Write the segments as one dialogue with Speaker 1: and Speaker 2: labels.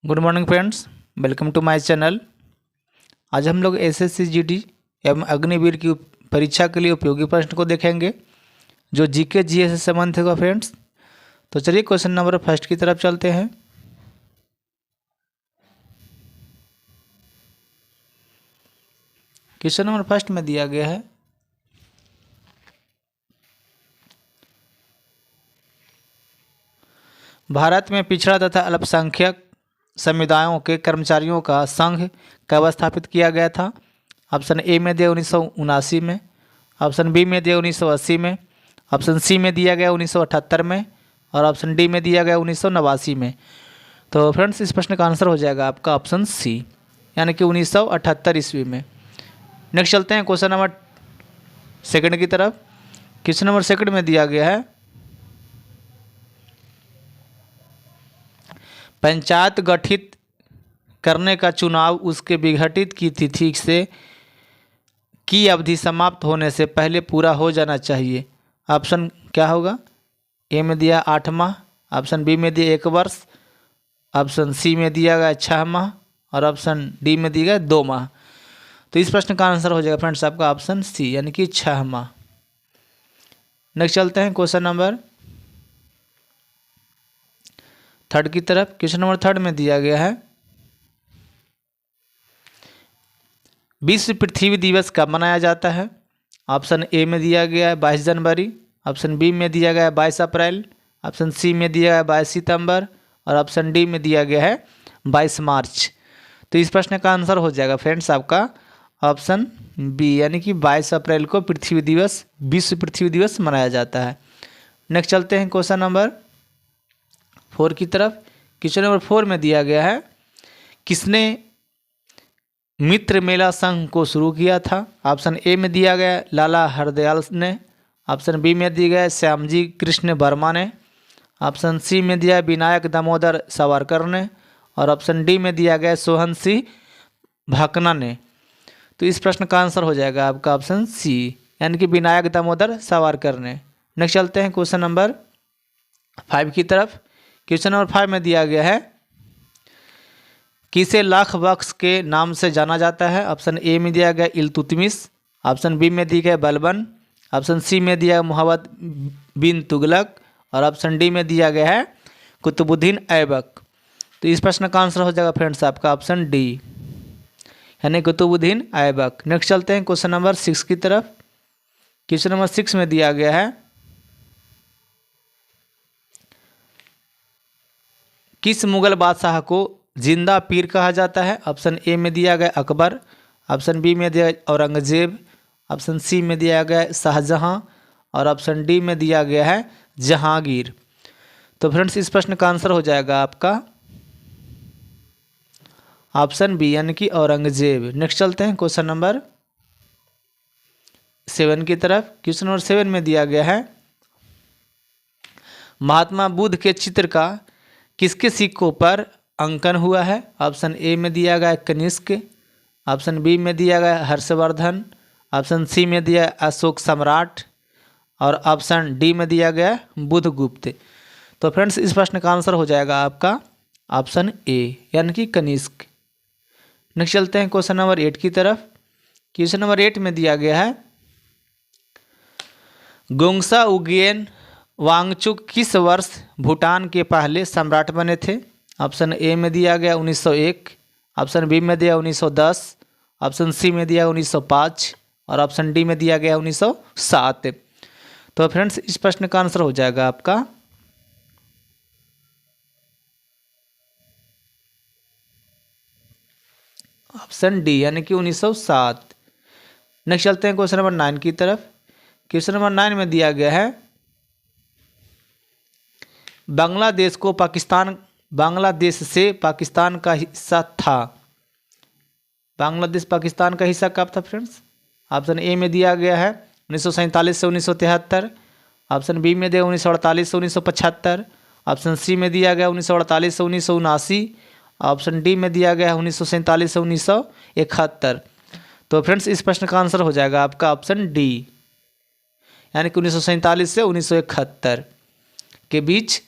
Speaker 1: Good morning friends, welcome to my channel. आज हम लोग एसएससी जीडी एवं अग्निवीर की परीक्षा के लिए उपयोगी प्रश्न को देखेंगे जो जीके जीएस से संबंधित होगा फ्रेंड्स। तो चलिए क्वेश्चन नंबर फर्स्ट की तरफ चलते हैं। क्वेश्चन नंबर फर्स्ट में दिया गया है, भारत में पिछड़ा तथा अल्पसंख्यक समुदायों के कर्मचारियों का संघ कब स्थापित किया गया था। ऑप्शन ए में दिया 1979 में, ऑप्शन बी में दिया 1980 में, ऑप्शन सी में दिया गया 1978 में और ऑप्शन डी में दिया गया 1989 में। तो फ्रेंड्स इस प्रश्न का आंसर हो जाएगा आपका ऑप्शन सी, यानी कि 1978 ईस्वी में। नेक्स्ट चलते हैं क्वेश्चन नंबर सेकंड की तरफ। क्वेश्चन नंबर सेकंड में दिया गया है, पंचायत गठित करने का चुनाव उसके विघटित की तिथि से की अवधि समाप्त होने से पहले पूरा हो जाना चाहिए। ऑप्शन क्या होगा? ए में दिया 8 माह, ऑप्शन बी में दिया 1 वर्ष, ऑप्शन सी में दिया गया 6 माह और ऑप्शन डी में दिया गया 2 माह। तो इस प्रश्न का आंसर हो जाएगा फ्रेंड्स आपका ऑप्शन सी, यानी कि 6 माह। नेक्स्ट चलते हैं क्वेश्चन नंबर थर्ड की तरफ। क्वेश्चन नंबर थर्ड में दिया गया है, विश्व पृथ्वी दिवस कब मनाया जाता है। ऑप्शन ए में दिया गया है 22 जनवरी, ऑप्शन बी में दिया गया है 22 अप्रैल, ऑप्शन सी में दिया गया है 22 सितंबर और ऑप्शन डी में दिया गया है 22 मार्च। तो इस प्रश्न का आंसर हो जाएगा फ्रेंड्स आपका ऑप्शन बी, यानी कि 22 अप्रैल को पृथ्वी दिवस, विश्व पृथ्वी दिवस मनाया जाता है। नेक्स्ट चलते हैं क्वेश्चन नंबर 4 की तरफ। क्वेश्चन नंबर 4 में दिया गया है, किसने मित्र मेला संघ को शुरू किया था। ऑप्शन ए में दिया गया लाला हरदयाल ने, ऑप्शन बी में दिया गया श्यामजी कृष्ण वर्मा ने, ऑप्शन सी में दिया विनायक दामोदर सावरकर ने और ऑप्शन डी में दिया गया सोहन सिंह भाकना ने। तो इस प्रश्न का आंसर हो जाएगा आपका ऑप्शन सी, यानी कि विनायक दामोदर सावरकर ने। नेक्स्ट चलते हैं क्वेश्चन नंबर 5 की तरफ। क्वेश्चन नंबर 5 में दिया गया है, किसे लाख बख्श के नाम से जाना जाता है। ऑप्शन ए में दिया गया इल्तुतमिश, ऑप्शन बी में दिया गया बलबन, ऑप्शन सी में दिया गया मोहम्मद बिन तुगलक और ऑप्शन डी में दिया गया है कुतुबुद्दीन ऐबक। तो इस प्रश्न का आंसर हो जाएगा फ्रेंड्स आपका ऑप्शन डी, यानी कुतुबुद्दीन ऐबक। नेक्स्ट चलते हैं क्वेश्चन नंबर 6 की तरफ। क्वेश्चन नंबर 6 में दिया गया है, किस मुगल बादशाह को जिंदा पीर कहा जाता है। ऑप्शन ए में दिया गया अकबर, ऑप्शन बी में दिया गया औरंगजेब, ऑप्शन सी में दिया गया शाहजहां और ऑप्शन डी में दिया गया है जहांगीर। तो फ्रेंड्स इस प्रश्न का आंसर हो जाएगा आपका ऑप्शन बी, यानी कि औरंगजेब। नेक्स्ट चलते हैं क्वेश्चन नंबर 7 की तरफ। क्वेश्चन नंबर 7 में दिया गया है, महात्मा बुद्ध के चित्र का किसके सिक्कों पर अंकन हुआ है। ऑप्शन ए में दिया गया कनिष्क, ऑप्शन बी में दिया गया हर्षवर्धन, ऑप्शन सी में दिया अशोक सम्राट और ऑप्शन डी में दिया गया बुधगुप्त। तो फ्रेंड्स इस प्रश्न का आंसर हो जाएगा आपका ऑप्शन ए, यानी कि कनिष्क। नेक्स्ट चलते हैं क्वेश्चन नंबर 8 की तरफ। क्वेश्चन नंबर 8 में दिया गया है, गोंगसा उगेन वांगचुक किस वर्ष भूटान के पहले सम्राट बने थे। ऑप्शन ए में दिया गया 1901, ऑप्शन बी में दिया 1910, ऑप्शन सी में दिया 1905 और ऑप्शन डी में दिया गया 1907। तो फ्रेंड्स इस प्रश्न का आंसर हो जाएगा आपका ऑप्शन डी, यानी कि 1907। नेक्स्ट चलते हैं क्वेश्चन नंबर 9 की तरफ। क्वेश्चन नंबर 9 में दिया गया है, बांग्लादेश से पाकिस्तान का हिस्सा था। बांग्लादेश पाकिस्तान का हिस्सा कब था फ्रेंड्स। ऑप्शन ए में दिया गया है 1947 से 1973, ऑप्शन बी में दिया 1948 से 1975, ऑप्शन सी में दिया गया 1948 से 1979, ऑप्शन डी में दिया गया 1947 से 1971। तो फ्रेंड्स इस प्रश्न का आंसर हो जाएगा आपका ऑप्शन डी, यानी कि 1947 से 1971 के बीच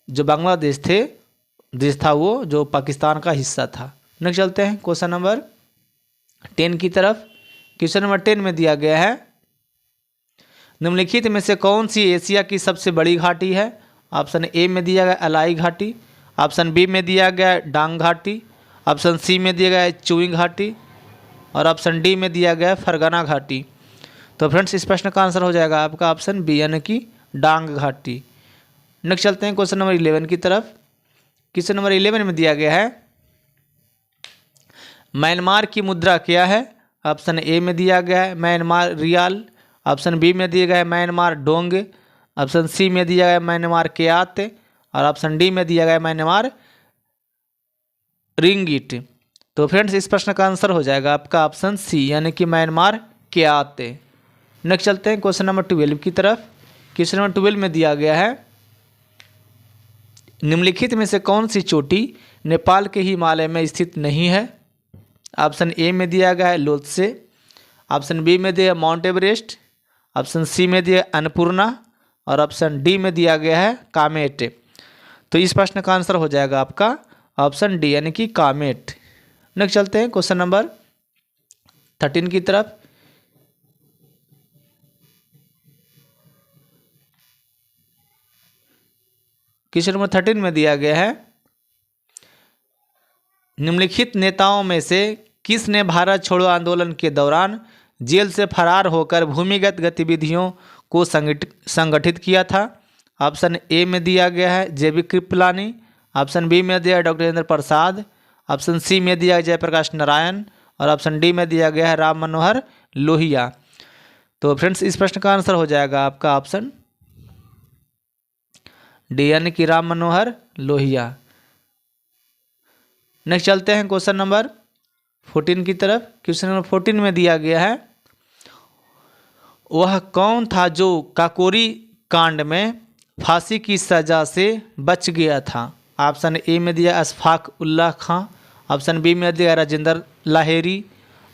Speaker 1: जो बांग्लादेश थे देश था वो जो पाकिस्तान का हिस्सा था। नेक्स्ट चलते हैं क्वेश्चन नंबर 10 की तरफ। क्वेश्चन नंबर 10 में दिया गया है निम्नलिखित में से कौन सी एशिया की सबसे बड़ी घाटी है। ऑप्शन ए में दिया गया अलाई घाटी, ऑप्शन बी में दिया गया डांग घाटी, ऑप्शन सी में दिया गया चुइंग घाटी और ऑप्शन डी में दिया गया फरगना घाटी। तो फ्रेंड्स इस प्रश्न का आंसर हो जाएगा आपका ऑप्शन बी यानी कि डांग घाटी। नेक्स्ट चलते हैं क्वेश्चन नंबर 11 की तरफ। क्वेश्चन नंबर 11 में दिया गया है म्यांमार की मुद्रा क्या है। ऑप्शन ए में दिया गया है म्यांमार रियाल, ऑप्शन बी में दिया गया है म्यांमार डोंग, ऑप्शन सी में दिया गया है म्यांमार क्यात और ऑप्शन डी में दिया गया है म्यांमार रिंगिट। तो फ्रेंड्स इस प्रश्न का आंसर हो जाएगा आपका ऑप्शन सी यानी कि म्यांमार क्यात। नेक्स्ट चलते हैं क्वेश्चन नंबर 12 की तरफ। क्वेश्चन नंबर 12 में दिया गया है निम्नलिखित में से कौन सी चोटी नेपाल के हिमालय में स्थित नहीं है। ऑप्शन ए में दिया गया है लोत्से, ऑप्शन बी में दिया माउंट एवरेस्ट, ऑप्शन सी में दिया अन्नपूर्णा और ऑप्शन डी में दिया गया है कामेट। तो इस प्रश्न का आंसर हो जाएगा आपका ऑप्शन डी यानी कि कामेट। नेक्स्ट चलते हैं क्वेश्चन नंबर 13 की तरफ। क्वेश्चन नंबर 13 में दिया गया है निम्नलिखित नेताओं में से किसने भारत छोड़ो आंदोलन के दौरान जेल से फरार होकर भूमिगत गतिविधियों को संगठित किया था। ऑप्शन ए में दिया गया है जेबी कृपलानी, ऑप्शन बी में दिया doctor Rajendra Prasad, option C में दिया जयप्रकाश नारायण और ऑप्शन डी में दिया गया है राम मनोहर लोहिया। तो फ्रेंड्स इस प्रश्न का आंसर हो जाएगा आपका ऑप्शन डी यानी कि राम मनोहर लोहिया। नेक्स्ट चलते हैं क्वेश्चन नंबर 14 की तरफ। क्वेश्चन नंबर 14 में दिया गया है वह कौन था जो काकोरी कांड में फांसी की सजा से बच गया था। ऑप्शन ए में दिया अशफाक उल्लाह खां, ऑप्शन बी में दिया राजेंद्र लाहेरी,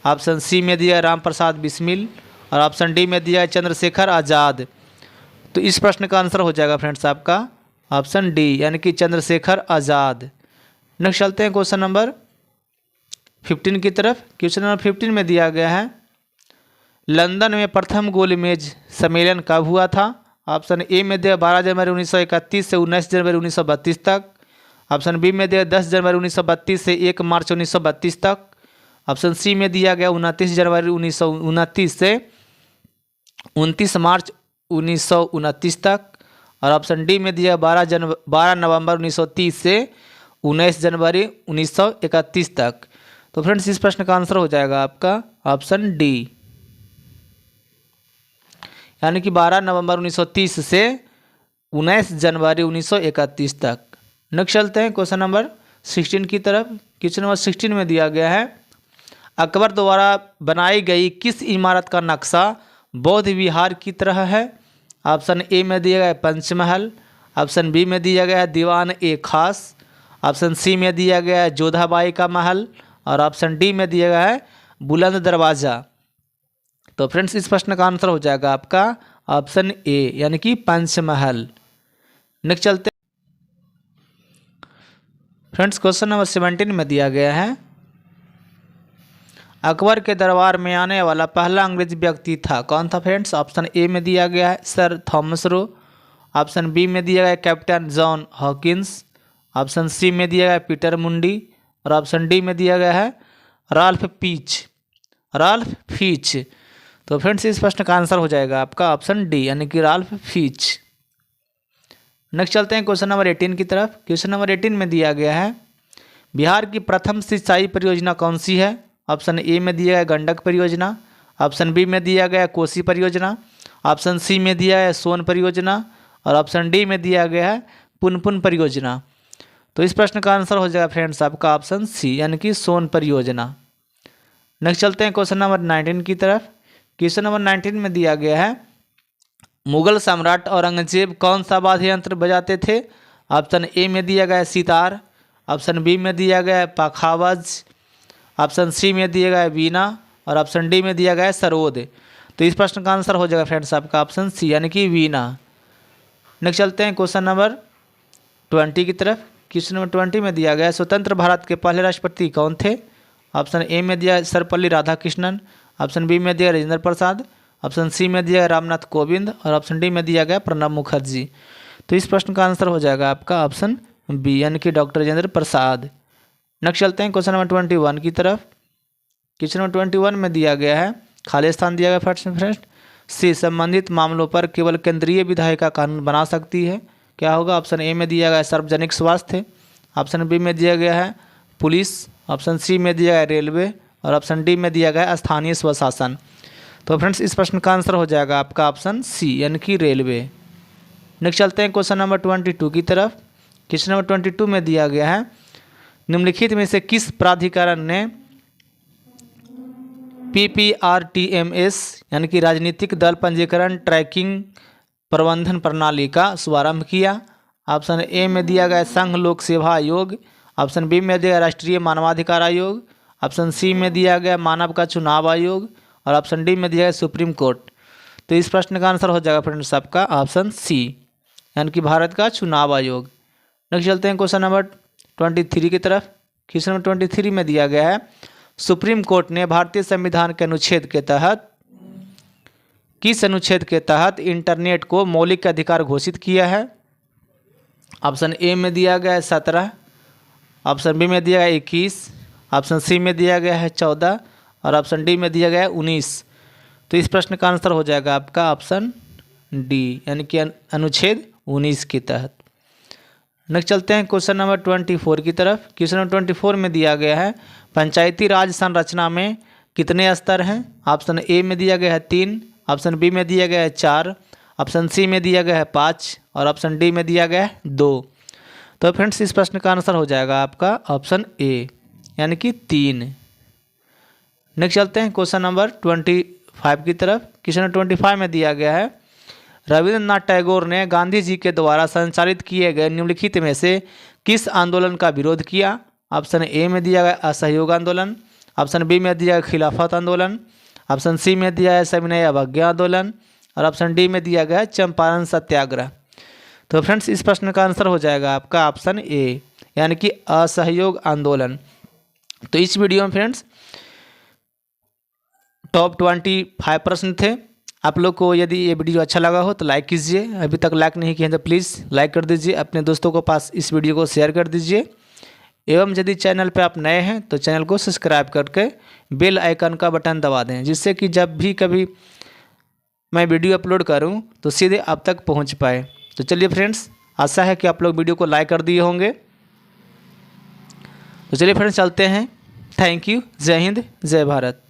Speaker 1: ऑप्शन सी में दिया राम प्रसाद बिस्मिल और ऑप्शन डी में दिया चंद्रशेखर आज़ाद। तो इस प्रश्न का आंसर हो जाएगा फ्रेंड्स आपका ऑप्शन डी यानी कि चंद्रशेखर आज़ाद। नेक्स्ट चलते हैं क्वेश्चन नंबर 15 की तरफ। क्वेश्चन नंबर 15 में दिया गया है लंदन में प्रथम गोलमेज सम्मेलन कब हुआ था। ऑप्शन ए में दिया 12 जनवरी 1931 से 19 जनवरी 1932 तक, ऑप्शन बी में दिया 10 जनवरी 1932 से 1 मार्च 1932 तक, ऑप्शन सी में दिया गया 29 जनवरी 1929 से 29 मार्च 1929 तक और ऑप्शन डी में दिया 12 नवंबर 1930 से 19 जनवरी 1931 तक। तो फ्रेंड्स इस प्रश्न का आंसर हो जाएगा आपका ऑप्शन डी यानी कि 12 नवंबर 1930 से 19 जनवरी 1931 तक। नेक्स्ट चलते हैं क्वेश्चन नंबर 16 की तरफ। क्वेश्चन नंबर 16 में दिया गया है अकबर द्वारा बनाई गई किस इमारत का नक्शा बौद्ध विहार की तरह है। ऑप्शन ए में दिया गया है पंचमहल, ऑप्शन बी में दिया गया है दीवान ए खास, ऑप्शन सी में दिया गया है जोधाबाई का महल और ऑप्शन डी में दिया गया है बुलंद दरवाज़ा। तो फ्रेंड्स इस प्रश्न का आंसर हो जाएगा आपका ऑप्शन ए यानी कि पंचमहल। नेक्स्ट चलते फ्रेंड्स क्वेश्चन नंबर 17 में दिया गया है अकबर के दरबार में आने वाला पहला अंग्रेज व्यक्ति था कौन था फ्रेंड्स। ऑप्शन ए में दिया गया है sir Thomas Roe, option B में दिया गया है captain John Hawkins, option C में दिया गया है पीटर मुंडी और ऑप्शन डी में दिया गया है राल्फ फीच। तो फ्रेंड्स इस प्रश्न का आंसर हो जाएगा आपका ऑप्शन डी यानी कि राल्फ फीच। नेक्स्ट चलते हैं क्वेश्चन नंबर 18 की तरफ। क्वेश्चन नंबर 18 में दिया गया है बिहार की प्रथम सिंचाई परियोजना कौन सी है। ऑप्शन ए में दिया गया गंडक परियोजना, ऑप्शन बी में दिया गया कोसी परियोजना, ऑप्शन सी में दिया है सोन परियोजना और ऑप्शन डी में दिया गया है पुनपुन परियोजना। तो इस प्रश्न का आंसर हो जाएगा फ्रेंड्स आपका ऑप्शन सी यानी कि सोन परियोजना। नेक्स्ट चलते हैं क्वेश्चन नंबर 19 की तरफ। क्वेश्चन नंबर 19 में दिया गया है मुगल सम्राट औरंगजेब कौन सा वाद्य यंत्र बजाते थे। ऑप्शन ए में दिया गया है सितार, ऑप्शन बी में दिया गया है पखावज, ऑप्शन सी में दिया गया है वीणा और ऑप्शन डी में दिया गया है सरोद। तो इस प्रश्न का आंसर हो जाएगा फ्रेंड्स आपका ऑप्शन सी यानी कि वीणा। नेक्स्ट चलते हैं क्वेश्चन नंबर 20 की तरफ। क्वेश्चन नंबर 20 में दिया गया है स्वतंत्र भारत के पहले राष्ट्रपति कौन थे। ऑप्शन ए में दिया सर्वपल्ली राधाकृष्णन, ऑप्शन बी में दिया राजेंद्र प्रसाद, ऑप्शन सी में दिया रामनाथ कोविंद और ऑप्शन डी में दिया गया प्रणब मुखर्जी। तो इस प्रश्न का आंसर हो जाएगा आपका ऑप्शन बी यानी कि डॉक्टर राजेंद्र प्रसाद। नेक्स्ट चलते हैं क्वेश्चन नंबर 21 की तरफ। क्वेश्चन नंबर 21 में दिया गया है खाली स्थान दिया गया फर्स्ट से संबंधित मामलों पर केवल केंद्रीय विधायिका कानून बना सकती है। क्या होगा। ऑप्शन ए में दिया गया है सार्वजनिक स्वास्थ्य, ऑप्शन बी में दिया गया है पुलिस, ऑप्शन सी में दिया गया है रेलवे और ऑप्शन डी में दिया गया है स्थानीय स्वशासन। तो फ्रेंड्स इस प्रश्न का आंसर हो जाएगा आपका ऑप्शन सी यानी कि रेलवे। नेक्स्ट चलते हैं क्वेश्चन नंबर 22 की तरफ। क्वेश्चन नंबर 22 में दिया गया है निम्नलिखित में से किस प्राधिकरण ने PPRTMS यानी कि राजनीतिक दल पंजीकरण ट्रैकिंग प्रबंधन प्रणाली का शुभारंभ किया। ऑप्शन ए में दिया गया संघ लोक सेवा आयोग, ऑप्शन बी में दिया गया राष्ट्रीय मानवाधिकार आयोग, ऑप्शन सी में दिया गया मानव का चुनाव आयोग और ऑप्शन डी में दिया गया सुप्रीम कोर्ट। तो इस प्रश्न का आंसर हो जाएगा फ्रेंड्स आपका ऑप्शन सी यानी कि भारत का चुनाव आयोग। नेक्स्ट चलते हैं क्वेश्चन नंबर 23 की तरफ। क्वेश्चन नंबर 23 में दिया गया है सुप्रीम कोर्ट ने भारतीय संविधान के अनुच्छेद के तहत किस अनुच्छेद के तहत इंटरनेट को मौलिक अधिकार घोषित किया है। ऑप्शन ए में दिया गया है 17, ऑप्शन बी में दिया गया है 21, ऑप्शन सी में दिया गया है 14 और ऑप्शन डी में दिया गया है 19। तो इस प्रश्न का आंसर हो जाएगा आपका ऑप्शन डी यानी कि अनुच्छेद 19 के तहत। नेक्स्ट चलते हैं क्वेश्चन नंबर 24 की तरफ। क्वेश्चन नंबर 24 में दिया गया है पंचायती राज संरचना में कितने स्तर हैं। ऑप्शन ए में दिया गया है 3, ऑप्शन बी में दिया गया है 4, ऑप्शन सी में दिया गया है 5 और ऑप्शन डी में दिया गया है 2। तो फ्रेंड्स इस प्रश्न का आंसर हो जाएगा आपका ऑप्शन ए यानी कि 3। नेक्स्ट चलते हैं क्वेश्चन नंबर 25 की तरफ। क्वेश्चन नंबर 25 में दिया गया है रविंद्रनाथ टैगोर ने गांधी जी के द्वारा संचालित किए गए निम्नलिखित में से किस आंदोलन का विरोध किया। ऑप्शन ए में दिया गया असहयोग आंदोलन, ऑप्शन बी में दिया गया खिलाफत आंदोलन, ऑप्शन सी में दिया है सविनय अवज्ञा आंदोलन और ऑप्शन डी में दिया गया चंपारण सत्याग्रह। तो फ्रेंड्स इस प्रश्न का आंसर हो जाएगा आपका ऑप्शन ए यानी कि असहयोग आंदोलन। तो इस वीडियो में फ्रेंड्स टॉप 25 प्रश्न थे। आप लोग को यदि ये वीडियो अच्छा लगा हो तो लाइक कीजिए, अभी तक लाइक नहीं किए तो प्लीज़ लाइक कर दीजिए, अपने दोस्तों को पास इस वीडियो को शेयर कर दीजिए एवं यदि चैनल पे आप नए हैं तो चैनल को सब्सक्राइब करके बेल आइकन का बटन दबा दें, जिससे कि जब भी कभी मैं वीडियो अपलोड करूं तो सीधे आप तक पहुंच पाए। तो चलिए फ्रेंड्स, आशा है कि आप लोग वीडियो को लाइक कर दिए होंगे। तो चलिए फ्रेंड्स चलते हैं। Thank you. जय हिंद, जय भारत।